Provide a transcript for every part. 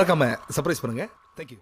மறக்காம சர்ப்ரைஸ் பண்ணுங்க. தேங்க்யூ.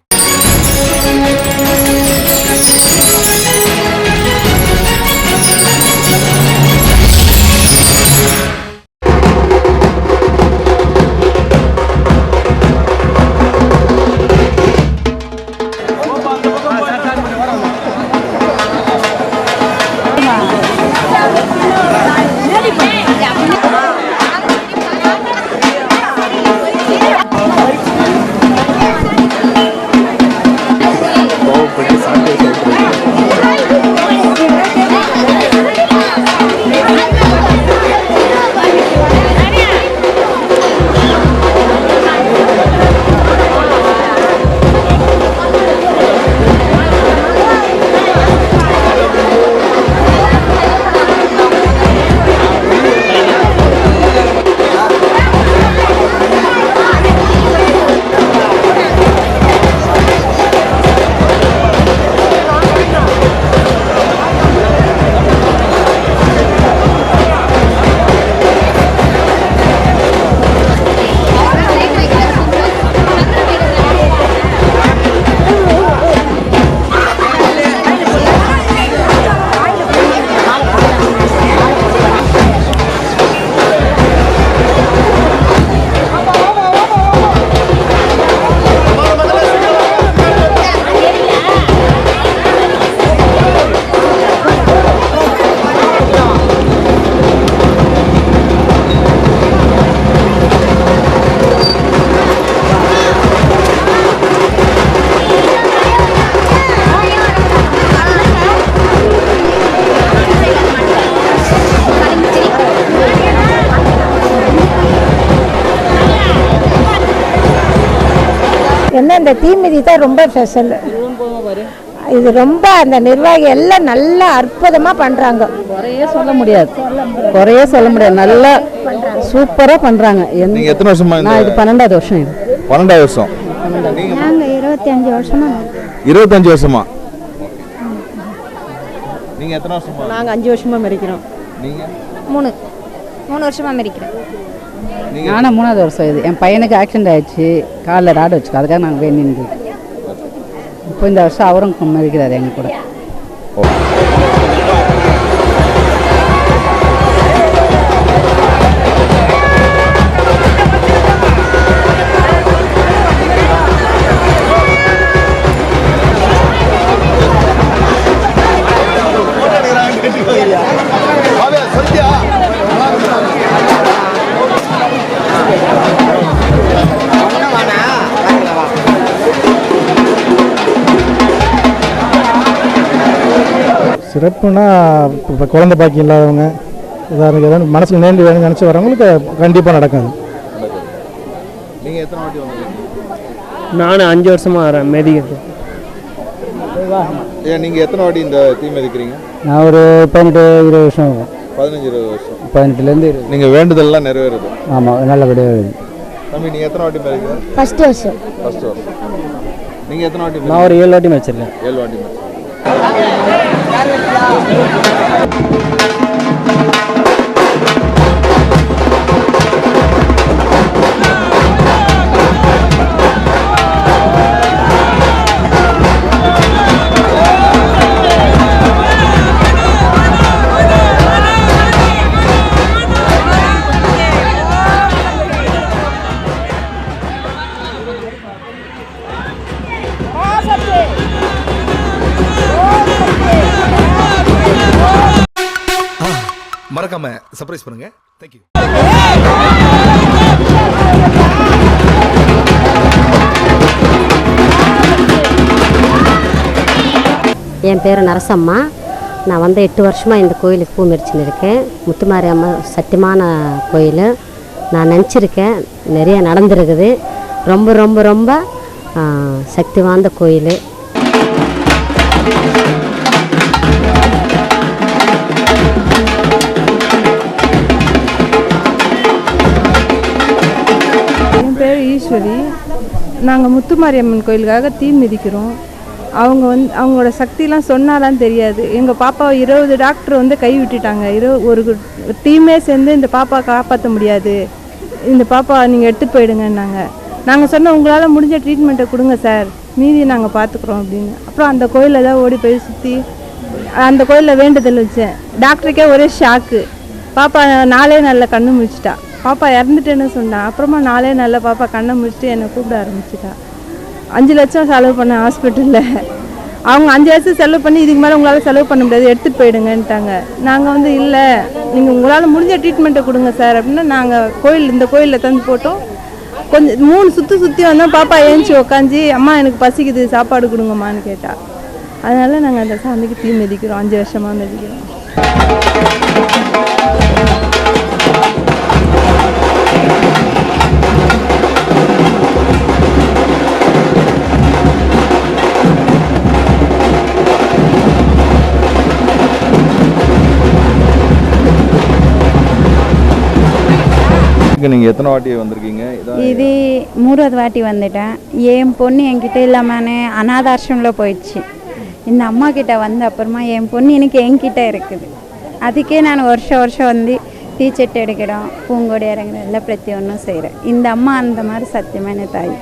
என்ன இந்த தீமிதி தான் ரொம்ப ஸ்பெஷல். இது ரொம்ப அந்த நிர்வாகி எல்லாம் நல்லா அற்புதமாக பண்ணுறாங்க. குறையே சொல்ல முடியாது, நல்லா சூப்பராக பண்ணுறாங்க. எத்தனை வருஷமா? நான் இது 12வது வருஷம். இது 12வது வருஷம். நாங்கள் 25 வருஷமா. 25 வருஷமா? நீங்கள் எத்தனை வருஷமா? நாங்கள் 5 வருஷமா மெரிக்கிறோம். நீங்கள்? 3 வருஷமா மெரிக்கிறேன். நானும் 3வது வருஷம். இது என் பையனுக்கு ஆக்சிடென்ட் ஆயிடுச்சு, காலில் ராடு வச்சுக்கோ, அதுக்காக நாங்கள் போய் நின்று இப்போ இந்த வருஷம் அவரும் மெரிக்கிறார் எங்கள் கூட. சிறப்புனா இப்போ குழந்தை பாக்கியம் இல்லாதவங்க இதாக ஏதாவது மனசில் நேர்ந்து வேணும்னு நினச்சி வரவங்களுக்கு கண்டிப்பாக நடக்காது. நீங்கள் எத்தனை வாட்டி வந்தீங்க? நான் 5 வருஷமாக வரேன் மெதிக்கிறது. ஏன் நீங்கள் எத்தனை வாட்டி இந்த தீ மெதிக்கிறீங்க? நான் ஒரு 18-20 வருஷம். 15-20 வருஷம். 18லேருந்து. நீங்கள் வேண்டுதல்லாம் நிறைவேறுது? ஆமாம், நல்லபடியாக வருது. தம்பி நீங்கள் எத்தனை வாட்டி மெதிக்கிறீங்க? ஃபஸ்ட்டு வருஷம். நீங்கள் எத்தனை வாட்டி? நான் ஒரு 7 வாட்டி மெதிச்சிருக்கேன். 7 வாட்டி மெதிச்சிருக்கேன். மறக்காம சர்ப்ரைஸ் பண்ணுங்க. தேங்க்யூ. என் பேர் நரசம்மா. நான் 8 வருஷமாக இந்த கோயிலுக்கு பூ மெரிச்சுன்னு இருக்கேன். முத்துமாரி அம்மா சத்தியமான கோயில். நான் நினச்சிருக்கேன், நிறைய நடந்துருக்குது. ரொம்ப ரொம்ப ரொம்ப சக்தி வாய்ந்த கோயில். என் பேர் ஈஸ்வரி. நாங்கள் முத்துமாரியம்மன் கோயிலுக்காக தீ மிதிக்கிறோம். அவங்களோட சக்திலாம் சொன்னாலாம் தெரியாது. எங்கள் பாப்பாவை 20 டாக்டர் கை விட்டுட்டாங்க. ஒரு டீமே சேர்ந்து இந்த பாப்பா காப்பாற்ற முடியாது, இந்த பாப்பா நீங்கள் எடுத்துகிட்டு போயிடுங்கன்னாங்க. நாங்கள் சொன்னோம் உங்களால் முடிஞ்ச ட்ரீட்மெண்ட்டை கொடுங்க சார், மீதி நாங்கள் பார்த்துக்குறோம் அப்படின்னு. அப்புறம் அந்த கோயிலில் தான் ஓடி போய் சுற்றி அந்த கோயிலில் வேண்டுதல் வச்சேன். டாக்டருக்கே ஒரே ஷாக்கு. பாப்பா 4 நாளில் கண்ணு முழிச்சிட்டா. பாப்பா இறந்துட்டேன்னு சொன்னான். அப்புறமா 4 நாளில் பாப்பா கண்ணை முழிச்சிட்டு என்னை கூப்பிட ஆரம்பிச்சிட்டா. 5 லட்சம் செலவு பண்ண ஹாஸ்பிட்டலில். அவங்க 5 லட்சம் செலவு பண்ணி இதுக்கு மேலே உங்களால் செலவு பண்ண முடியாது, எடுத்துகிட்டு போயிடுங்கன்ட்டாங்க. நாங்கள் இல்லை, நீங்கள் உங்களால் முடிஞ்ச ட்ரீட்மெண்ட்டை கொடுங்க சார் அப்படின்னா நாங்கள் இந்த கோயிலில் தந்து போட்டோம். கொஞ்சம் 3 சுற்றி வந்தோம். பாப்பா ஏஞ்சி உக்காஞ்சி அம்மா எனக்கு பசிக்குது சாப்பாடு கொடுங்கம்மான்னு கேட்டா. அதனால நாங்கள் அந்த சாமிக்கு தீ மிதிக்கிறோம். 5 வருஷமாக மிதிக்கிறோம். நீங்கள் எத்தனை வாட்டி வந்திருக்கீங்க? இது 3வது வாட்டி வந்துட்டேன். என் பொண்ணு என்கிட்ட இல்லாமல் அனாதாசிரமில் போயிடுச்சு. இந்த அம்மா கிட்ட வந்த அப்புறமா என் பொண்ணு எனக்கு என்கிட்ட இருக்குது. அதுக்கே நான் வருஷம் வந்து டீச்சர்ட் எடுக்கிறோம், பூங்கொடி இறங்குறோம், எல்லாம் பிரத்தி ஒன்றும் செய்கிறேன். இந்த அம்மா அந்த மாதிரி சத்தியமான தாய்.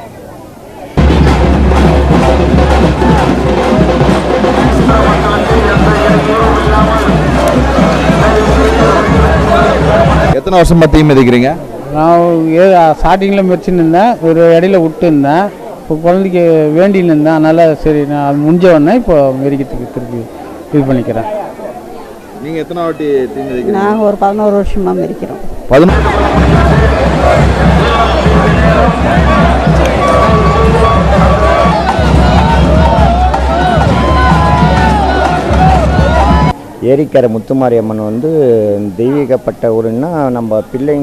எத்தனை வருஷமா தீ மிதிக்கிறீங்க? நான் ஸ்டார்டிங்கில் மிதிச்சுன்னு இருந்தேன், ஒரு இடையில விட்டு இருந்தேன். இப்போ குழந்தைக்கு வேண்டின்னு இருந்தேன். அதனால் சரி நான் அது முடிஞ்ச உடனே இப்போ மெதிக்கிறதுக்கு திருப்பி இது பண்ணிக்கிறேன். நீங்கள் எத்தனை வாட்டி தீ மிதிக்கிறீங்க? நாங்கள் ஒரு 11 வருஷமாக மிதிக்கிறோம். 11. ஏரிக்கரை முத்துமாரியம்மன் வந்து தெய்வீகப்பட்ட ஊருன்னா நம்ம பிள்ளை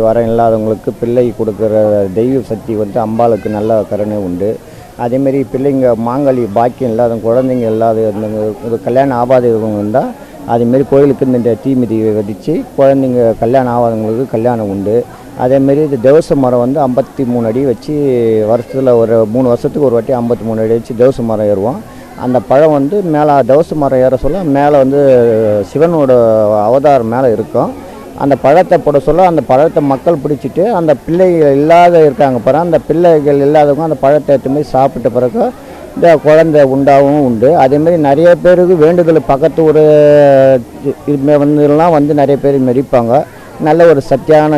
வர இல்லாதவங்களுக்கு பிள்ளை கொடுக்குற தெய்வ சக்தி வந்து அம்பாளுக்கு நல்ல கருணை உண்டு. அதேமாரி பிள்ளைங்க மாங்கலி பாக்கியம் இல்லாத குழந்தைங்க இல்லாத ஒரு கல்யாணம் ஆகாதவங்க இருந்தால் அதேமாரி கோயிலுக்கு இந்த தீ மிதி வதித்து குழந்தைங்க கல்யாணம் ஆகாதவங்களுக்கு கல்யாணம் உண்டு. அதேமாரி இந்த தேவச மரம் வந்து 53 அடி வச்சு வருஷத்தில் ஒரு 3 வருஷத்துக்கு ஒரு வாட்டி 53 அடி வச்சு தேவச மரம் ஏறுவோம். அந்த பழம் வந்து மேலே தவச மரம் ஏற சொல்ல மேலே வந்து சிவனோட அவதாரம் மேலே இருக்கும். அந்த பழத்தை போட சொல்ல அந்த பழத்தை மக்கள் பிடிச்சிட்டு அந்த பிள்ளைகள் இல்லாத இருக்காங்க பாரு, அந்த பிள்ளைகள் இல்லாதவங்க அந்த பழத்தை எடுத்துமே சாப்பிட்ட பிறகு இந்த குழந்தை உண்டாகவும் உண்டு. அதேமாரி நிறைய பேருக்கு வேண்டுதல் பக்கத்து ஒரு வந்துலாம் வந்து நிறைய பேர் மெரிப்பாங்க. நல்ல ஒரு சத்தியான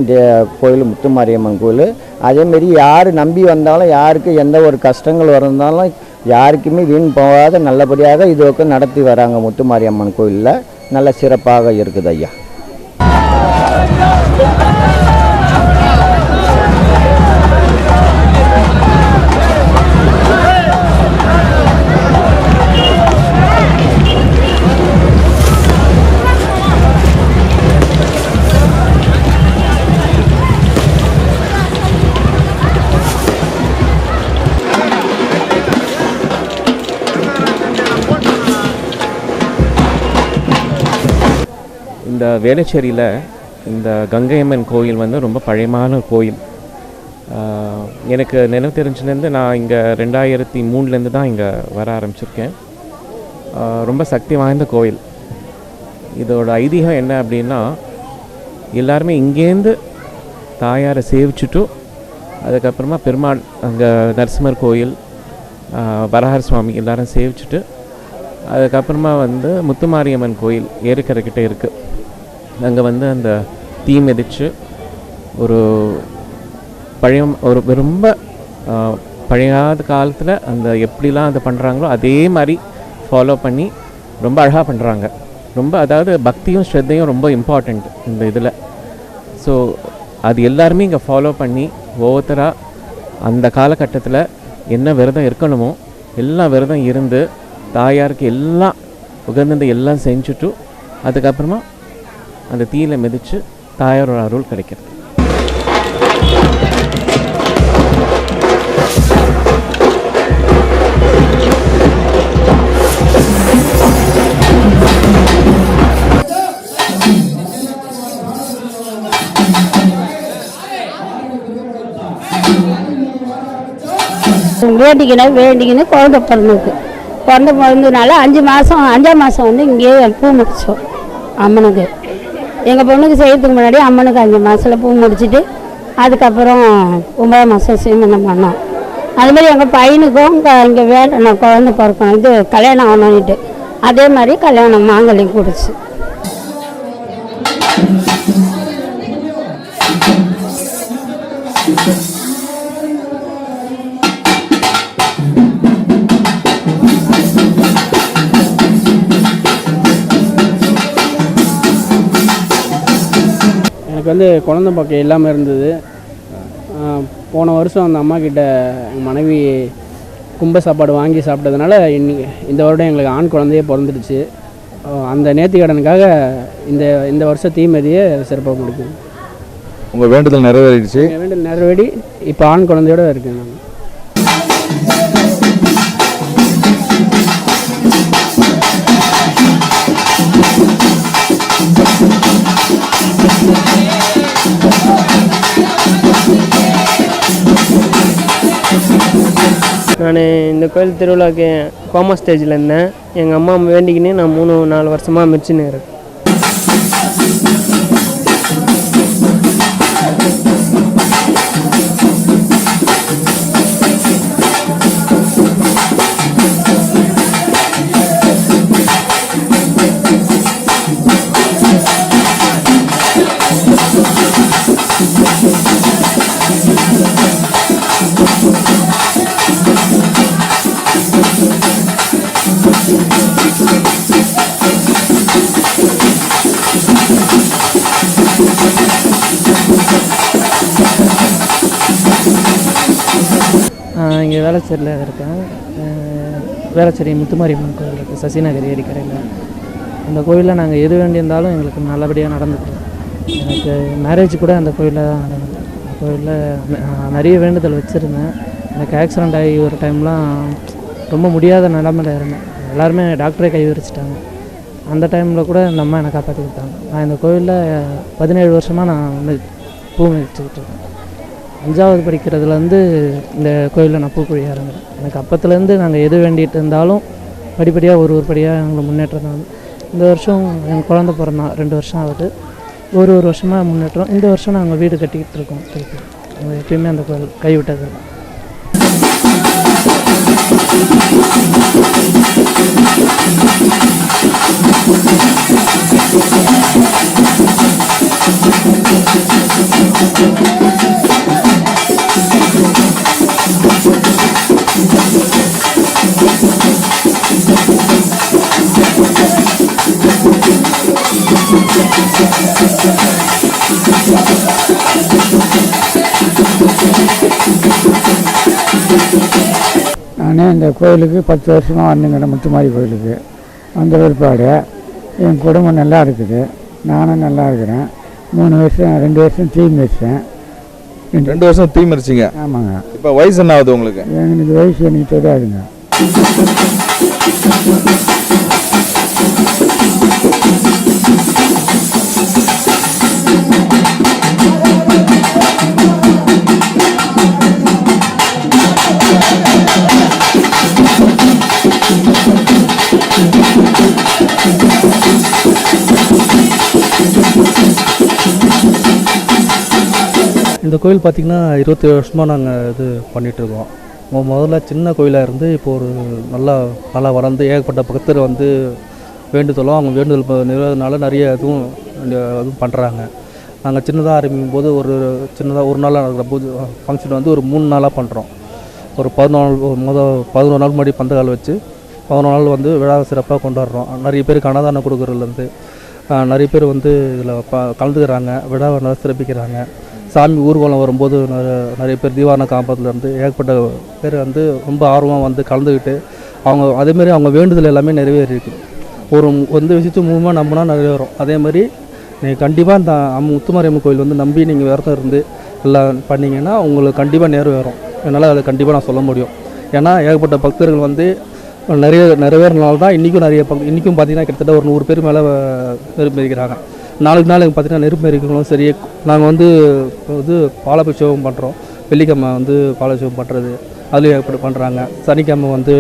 கோயில் முத்துமாரியம்மன் கோயில். அதேமாரி யார் நம்பி வந்தாலும் யாருக்கு எந்த ஒரு கஷ்டங்கள் இருந்தாலும் யாருக்குமே வீண் போகாத நல்லபடியாக இதுவரை நடத்தி வராங்க. முத்துமாரியம்மன் கோயிலில் நல்ல சிறப்பாக இருக்குது ஐயா. இந்த வேளச்சேரியில் இந்த கங்கையம்மன் கோயில் வந்து ரொம்ப பழையமான கோயில். எனக்கு நினைவு தெரிஞ்சிலேருந்து நான் இங்கே 2003 தான் இங்கே வர ஆரம்பிச்சிருக்கேன். ரொம்ப சக்தி வாய்ந்த கோயில். இதோட ஐதீகம் என்ன அப்படின்னா, எல்லாருமே இங்கேருந்து தாயாரை சேவிச்சுட்டு அதுக்கப்புறமா பெருமாள் அங்கே நரசிம்மர் கோயில், வரஹர சுவாமி எல்லாரும் சேவிச்சுட்டு அதுக்கப்புறமா வந்து முத்துமாரியம்மன் கோயில் ஏரிக்கரைக்கிட்ட இருக்குது. அங்கே வந்து அந்த தீ மிதித்து ஒரு ரொம்ப பழையாத காலத்தில் அந்த எப்படிலாம் அதை பண்ணுறாங்களோ அதே மாதிரி ஃபாலோ பண்ணி ரொம்ப அழகாக பண்ணுறாங்க. ரொம்ப அதாவது பக்தியும் ஸ்ரத்தையும் ரொம்ப இம்பார்ட்டண்ட் இந்த இதில். ஸோ அது எல்லாருமே இங்கே ஃபாலோ பண்ணி ஒவ்வொருத்தராக அந்த காலகட்டத்தில் என்ன விரதம் இருக்கணுமோ எல்லாம் விரதம் இருந்து தாயாருக்கு எல்லாம் உகந்தது எல்லாம் செஞ்சுட்டு அதுக்கப்புறமா அந்த தீயில மிதித்து தாயாரோட அருள் கிடைக்கிறது. வேண்டிக்கின்னு குழந்தை பிறந்ததுனால 5ஆம் மாதம் வந்து இங்கேயே பூ முடிச்சோம் அம்மனுக்கு. எங்கள் பொண்ணுக்கு செய்யறதுக்கு முன்னாடி அம்மனுக்கு 5 மாதத்தில் பூ முடிச்சுட்டு அதுக்கப்புறம் 9 மாதம் சீமந்தம் பண்ணோம். அது மாதிரி எங்கள் பையனுக்கும் இங்கே நான் குழந்தை பிறக்கணும், இது கல்யாணம் ஆகணுன்ட்டு அதே மாதிரி கல்யாணம் மாங்கல்யம் கொடுச்சு. எனக்கு வந்து குழந்தை பாக்கியம் இல்லாமல் இருந்தது. போன வருஷம் அந்த அம்மா கிட்ட எங்கள் மனைவி கும்ப சாப்பாடு வாங்கி சாப்பிட்டதுனால இந்த வருடம் எங்களுக்கு ஆண் குழந்தையே பிறந்துடுச்சு. அந்த நேர்த்திக்கடனுக்காக இந்த வருஷம் தீமிதியை சிறப்பாக முடிக்குது. உங்கள் வேண்டுதல் நிறைவேறிடுச்சு? வேண்டுதல் நிறைவேறி இப்போ ஆண் குழந்தையோட இருக்கேன் நான். நான் இந்த கோயில் திருவிழாவுக்கு கோமா ஸ்டேஜில் இருந்தேன். எங்கள் அம்மா வேண்டிக்கின்னு நான் 3-4 வருஷமாக மிச்சின்னு இருக்கேன். இங்கே வேளச்சேரியில் இருக்கேன். வேளச்சேரி முத்துமாரியம்மன் கோயில் இருக்குது, சசிநகர் ஏரிக்கரையில். அந்த கோயிலில் நாங்கள் எது வேண்டியிருந்தாலும் எங்களுக்கு நல்லபடியாக நடந்துக்கிறோம். எனக்கு மேரேஜ் கூட அந்த கோயிலில் தான் நடந்தது. அந்த கோயிலில் நிறைய வேண்டுதல் வச்சுருந்தேன். எனக்கு ஆக்சிடெண்ட் ஆகி ஒரு டைம்லாம் ரொம்ப முடியாத நிலமையில் இருந்தேன். எல்லாருமே டாக்டரே கை விரிச்சிட்டாங்க. அந்த டைமில் கூட இந்த அம்மா என்னை காப்பாற்றி கொடுத்தாங்க. நான் இந்த கோயிலில் 17 வருஷமாக நான் வந்து பூ மிதிச்சுக்கிட்டு இருக்கேன். 5வது படிக்கிறதுலேருந்து இந்த கோயிலில் நான் பூக்குழி இறங்குறேன். எனக்கு அப்பத்துலேருந்து நாங்கள் எது வேண்டிகிட்டு இருந்தாலும் படிப்படியாக ஒரு படியாக எங்களை முன்னேற்றம் தான். இந்த வருஷம் என் குழந்தை பிறந்தான், 2 வருஷம் ஆகுது. ஒரு வருஷமாக முன்னேற்றம். இந்த வருஷம் நாங்கள் வீடு கட்டிக்கிட்டு இருக்கோம். திருப்பி எப்பயுமே அந்த கோயில் கைவிட்டது. நானே இந்த கோயிலுக்கு 10 வருஷமாக வந்துங்கிற முத்துமாரி கோயிலுக்கு வந்த பிற்பாடு என் குடும்பம் நல்லா இருக்குது, நானும் நல்லா இருக்கிறேன். 2 வருஷம் தீ மிதிச்சேன். 2 வருஷம் தீ மிதிச்சிங்க? ஆமாங்க. இப்போ வயசு என்ன ஆகுது உங்களுக்கு? எனக்கு வயசு எனக்கு தெரியாதுங்க. இந்த கோயில் பார்த்திங்கன்னா 27 வருஷமாக நாங்கள் இது பண்ணிகிட்ருக்கோம். முதல்ல சின்ன கோயிலாக இருந்து இப்போ ஒரு நல்லா வளர்ந்து ஏகப்பட்ட பக்தர் வந்து வேண்டுதலும் அவங்க வேண்டுதல் நிறைவேறதுனால நிறைய இதுவும் பண்ணுறாங்க. நாங்கள் சின்னதாக ஆரம்பிக்கும் போது ஒரு நாளாக நடக்கிற பூஜை ஃபங்க்ஷன் வந்து ஒரு 3 நாளாக பண்ணுறோம். ஒரு 11 நாள் முன்னாடி பந்தக்கால் வச்சு 11 நாள் வந்து விழா சிறப்பாக கொண்டாடுறோம். நிறைய பேருக்கு அன்னதானம் கொடுக்குறதுலேருந்து நிறைய பேர் வந்து இதில் கலந்துக்கிறாங்க, விழாவை நல்லா சிறப்பிக்கிறாங்க. சாமி ஊர்வலம் வரும்போது நிறைய பேர் தீவான காம்பத்துலேருந்து ஏகப்பட்ட பேர் வந்து ரொம்ப ஆர்வமாக வந்து கலந்துக்கிட்டு அவங்க அதேமாதிரி அவங்க வேண்டுதல் எல்லாமே நிறைவேறிருக்கு. ஒரு விஷயத்து மூலமாக நம்பினா நிறைவேறும். அதேமாதிரி நீங்கள் கண்டிப்பாக இந்த முத்துமாரியம்மன் கோயில் வந்து நம்பி நீங்கள் விரதம் இருந்து எல்லாம் பண்ணிங்கன்னா உங்களுக்கு கண்டிப்பாக நிறைவேறும். என்னால் அதை கண்டிப்பாக நான் சொல்ல முடியும். ஏன்னா ஏகப்பட்ட பக்தர்கள் வந்து நிறைவேறினால தான் இன்றைக்கும் இன்றைக்கும் பார்த்திங்கன்னா கிட்டத்தட்ட ஒரு 100 பேர் மேலே நெருப்பு எரிக்கிறாங்க. நாளுக்கு பார்த்திங்கன்னா நெருப்பு எரிக்கிறவங்களும் சரி. நாங்கள் வந்து பாலாபிஷேகம் பண்ணுறோம். வெள்ளிக்கிழமை வந்து பாலாபிஷேகம் பண்ணுறது அதுலேயும் ஏகப்பட்டு பண்ணுறாங்க. சனிக்கிழமை வந்து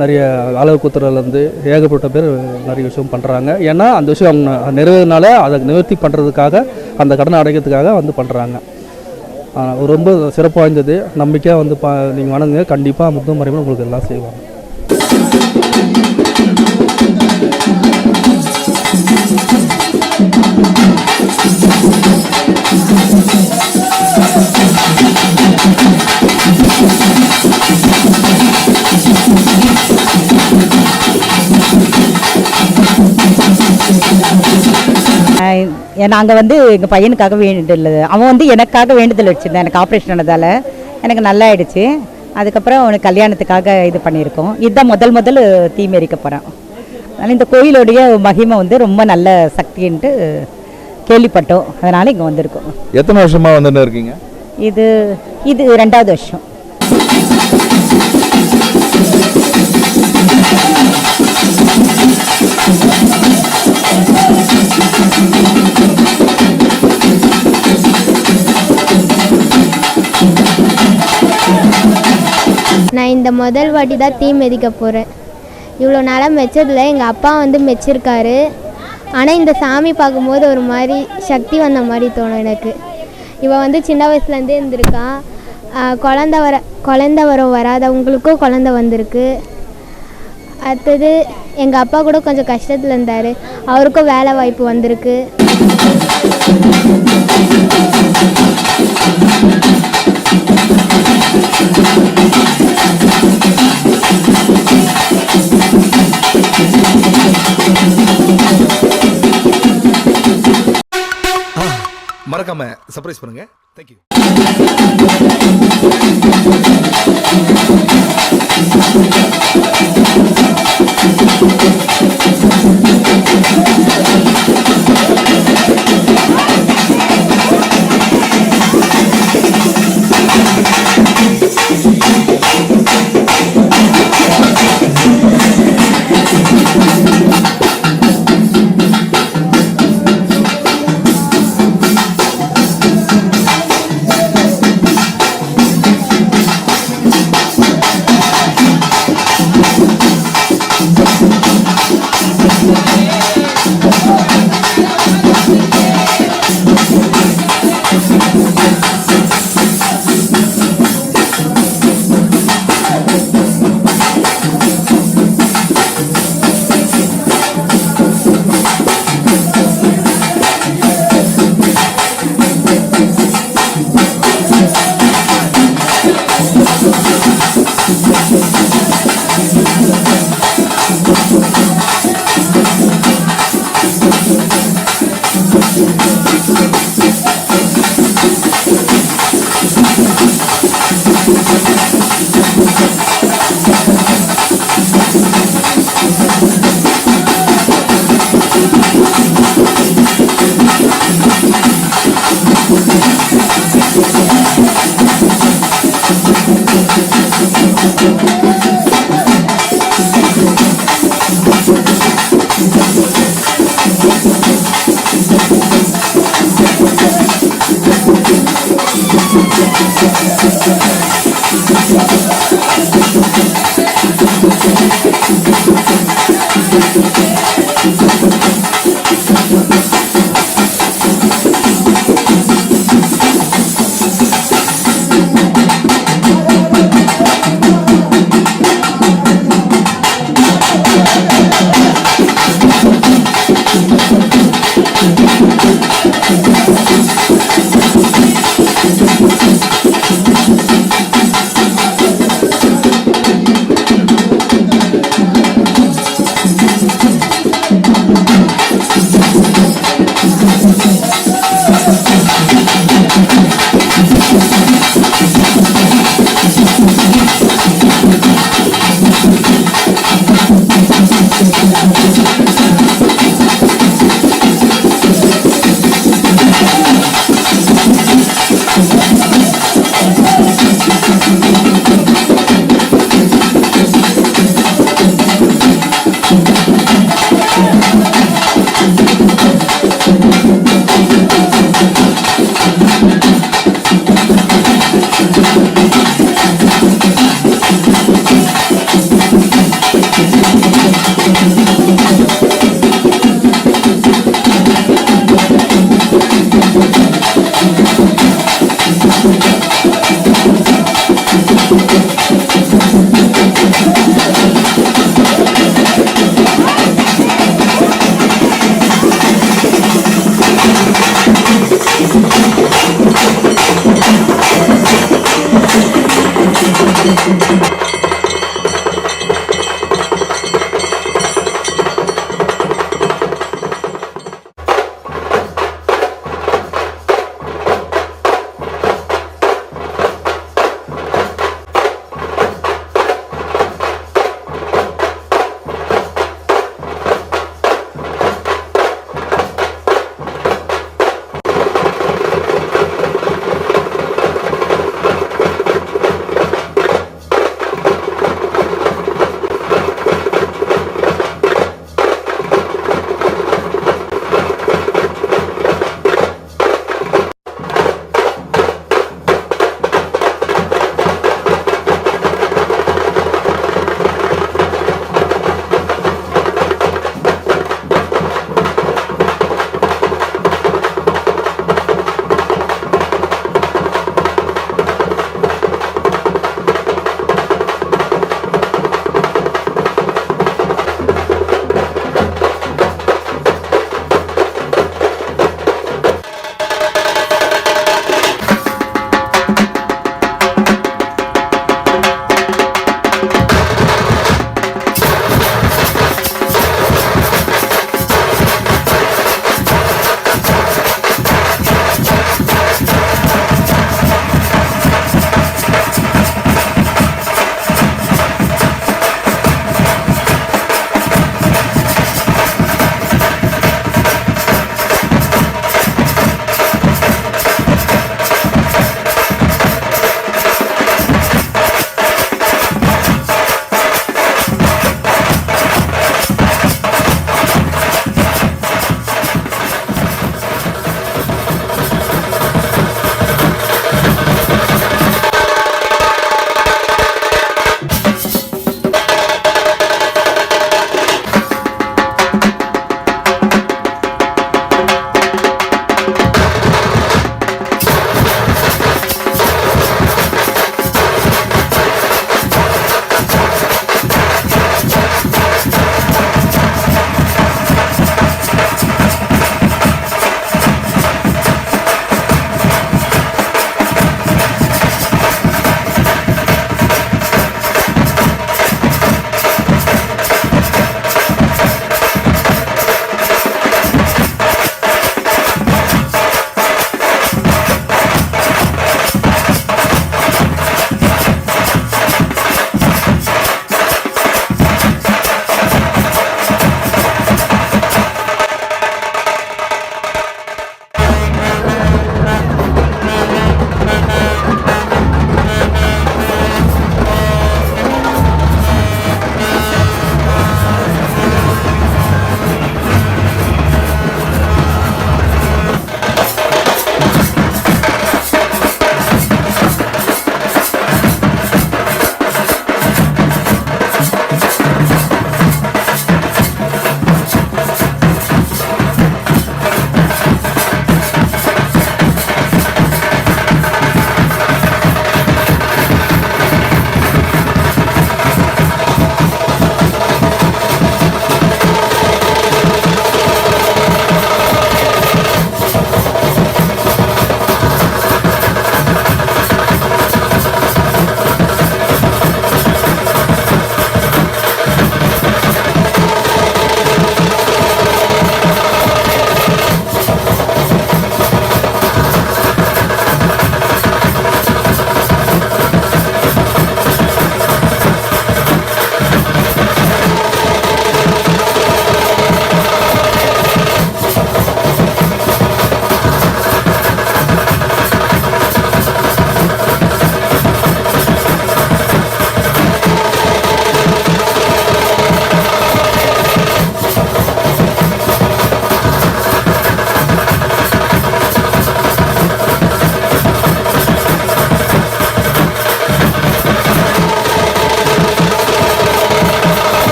நிறைய அளவு குத்துறதுலேருந்து ஏகப்பட்ட பேர் நிறைய விஷயம் பண்ணுறாங்க. ஏன்னா அந்த விஷயம் அவங்க நிறைவேறினால அதை நிவர்த்தி பண்ணுறதுக்காக அந்த கடனை அடைக்கிறதுக்காக வந்து பண்ணுறாங்க. ரொம்ப சிறப்பு வாய்ந்தது. நம்பிக்கையாக வந்து நீங்கள் வணங்குங்க, கண்டிப்பாக முத்துமாரியம்மன் உங்களுக்கு எல்லாம் செய்வாங்க. நாங்கள் வந்து எங்கள் பையனுக்காக வேண்டுதல், அவன் வந்து எனக்காக வேண்டுதல் வச்சுருந்தேன். எனக்கு ஆப்ரேஷன் ஆனதால் எனக்கு நல்லா ஆயிடுச்சு. அதுக்கப்புறம் அவனுக்கு கல்யாணத்துக்காக இது பண்ணியிருக்கோம். இதுதான் முதல் தீமிதிக்க போகிறேன். அதனால் இந்த கோயிலுடைய மகிமை வந்து ரொம்ப நல்ல சக்தின்ட்டு கேள்விப்பட்டோம். அதனால் இங்கே வந்திருக்கோம். எத்தனை வருஷமாக வந்துட்டு இருக்கீங்க? இது 2வது வருஷம். நான் இந்த முதல் வாட்டி தான் தீ மிதிக்க போகிறேன். இவ்வளோ நாளாக மெச்சதில் எங்கள் அப்பா வந்து மெச்சிருக்காரு. ஆனால் இந்த சாமி பார்க்கும்போது ஒரு மாதிரி சக்தி வந்த மாதிரி தோணும் எனக்கு. இவன் வந்து சின்ன வயசுலேருந்தே இருந்திருக்கான். குழந்த வராதவங்களுக்கும் குழந்த வந்திருக்கு. அடுத்தது எங்கள் அப்பா கூட கொஞ்சம் கஷ்டத்தில் இருந்தார், அவருக்கும் வேலை வாய்ப்பு வந்திருக்கு. மறக்காம சர்ப்ரைஸ் பண்ணுங்க. தேங்க்யூ.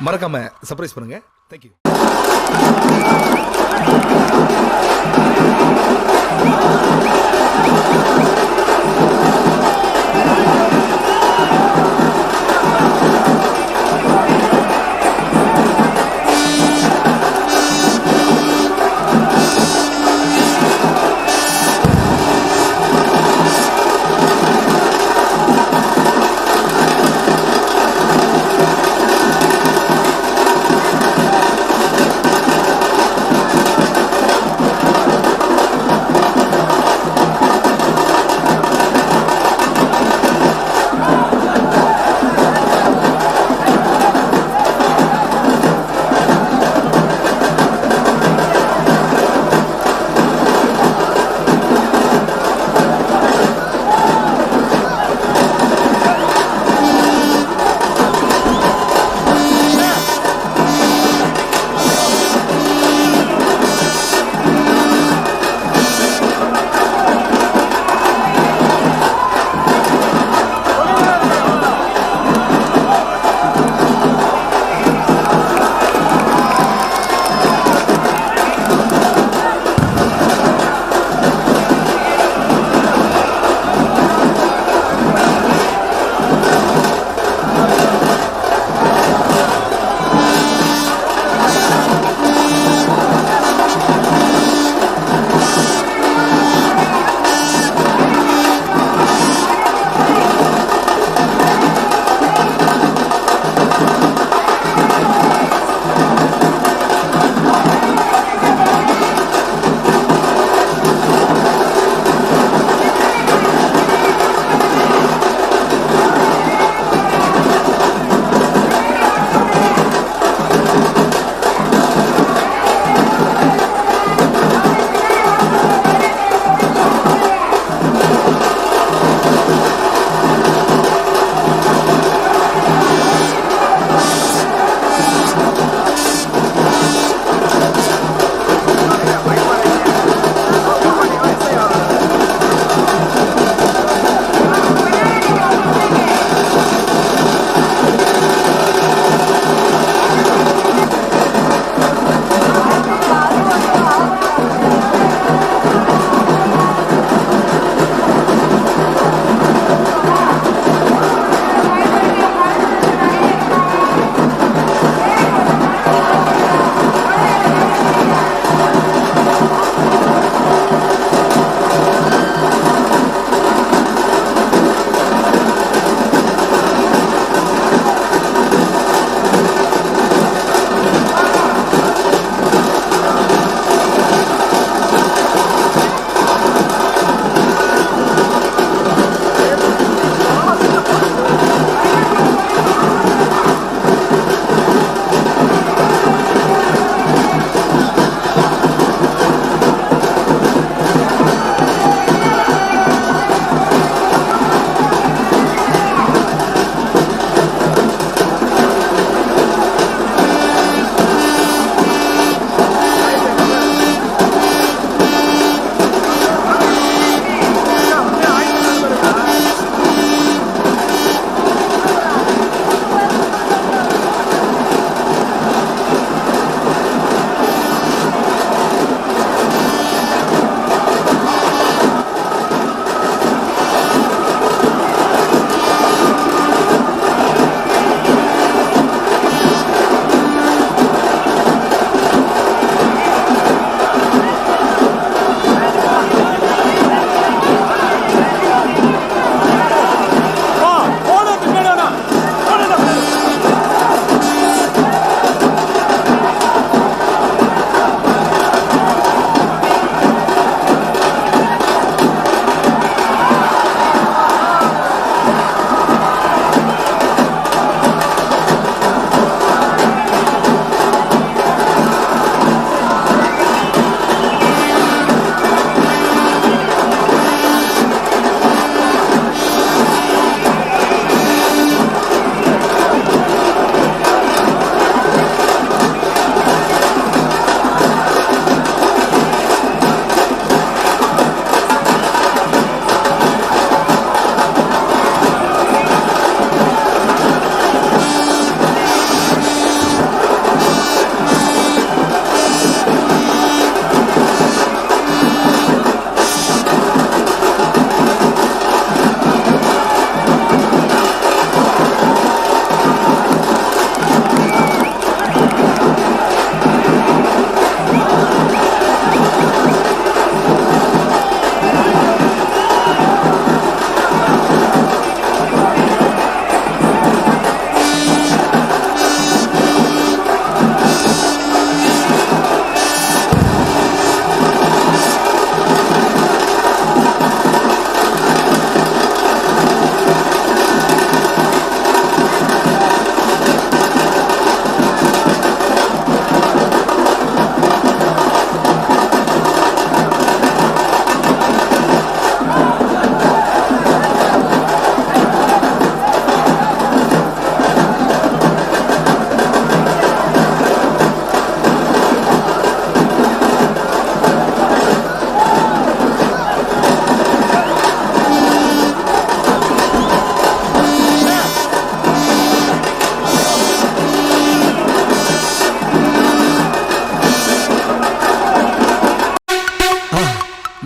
மறக்காம சர்ப்ரைஸ் பண்ணுங்க. தேங்க்யூ.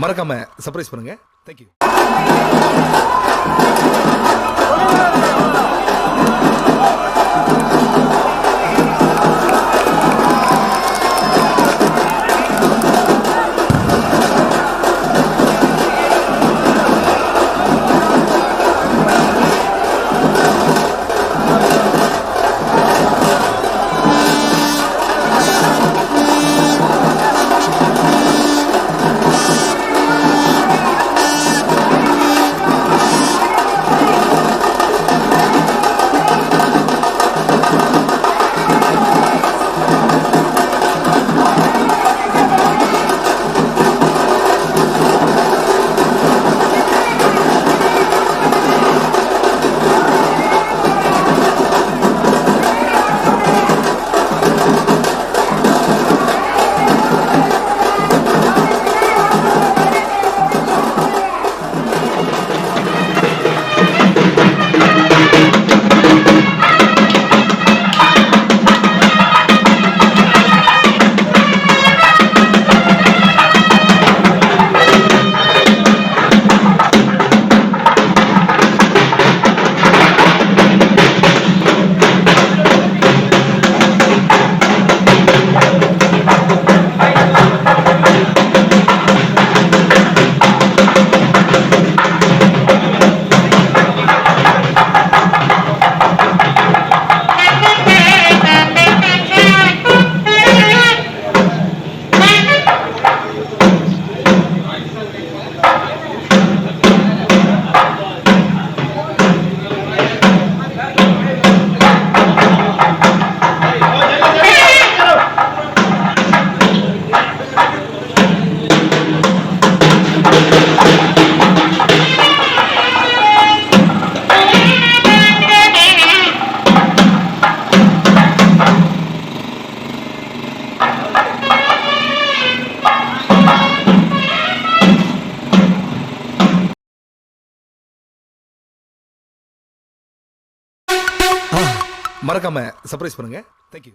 மறக்காம சர்ப்ரைஸ் பண்ணுங்க. தேங்க்யூ. மறக்காம சர்ப்ரைஸ் பண்ணுங்க. தேங்க்யூ.